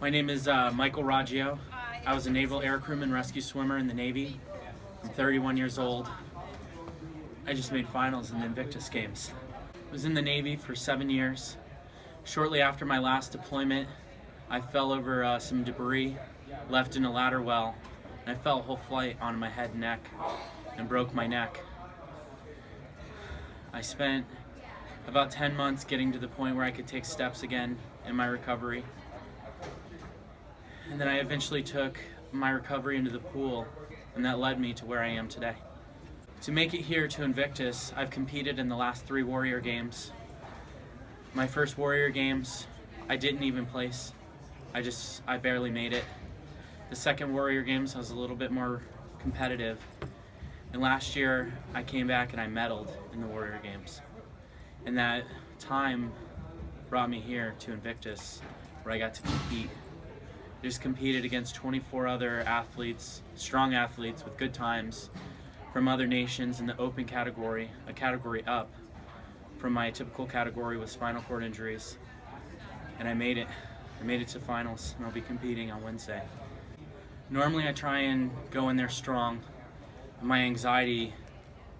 My name is Michael Raggio. I was a naval air crewman rescue swimmer in the Navy. I'm 31 years old. I just made finals in the Invictus Games. I was in the Navy for 7 years. Shortly after my last deployment, I fell over some debris left in a ladder well, and I fell a whole flight onto my head and neck and broke my neck. I spent about 10 months getting to the point where I could take steps again in my recovery. And then I eventually took my recovery into the pool, and that led me to where I am today. To make it here to Invictus, I've competed in the last 3 Warrior Games. My first Warrior Games, I didn't even place. I barely made it. The second Warrior Games, I was a little bit more competitive. And last year, I came back and I medaled in the Warrior Games. And that time brought me here to Invictus, where I got to compete. I just competed against 24 other athletes, strong athletes with good times from other nations in the open category, a category up from my typical category with spinal cord injuries. And I made it. I made it to finals, and I'll be competing on Wednesday. Normally I try and go in there strong. My anxiety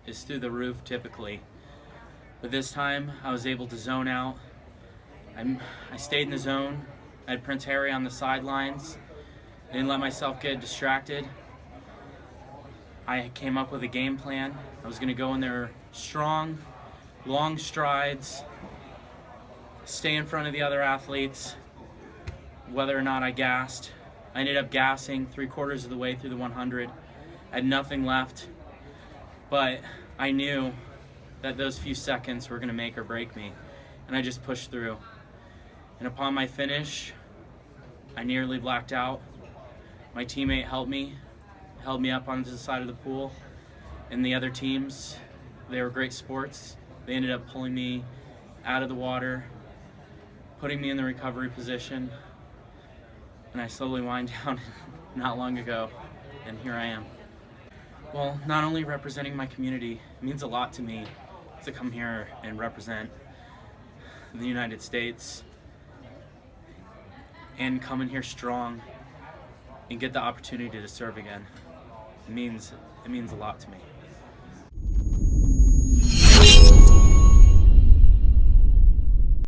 is through the roof typically. But this time I was able to zone out. I stayed in the zone. I had Prince Harry on the sidelines. I didn't let myself get distracted. I came up with a game plan. I was going to go in there strong, long strides, stay in front of the other athletes, whether or not I gassed. I ended up gassing 3/4 of the way through the 100. I had nothing left, but I knew that those few seconds were going to make or break me, and I just pushed through. And upon my finish, I nearly blacked out. My teammate held me up onto the side of the pool, and the other teams, they were great sports. They ended up pulling me out of the water, putting me in the recovery position, and I slowly wind down not long ago, and here I am. Well, not only representing my community, it means a lot to me to come here and represent the United States and come in here strong and get the opportunity to serve again. It means a lot to me.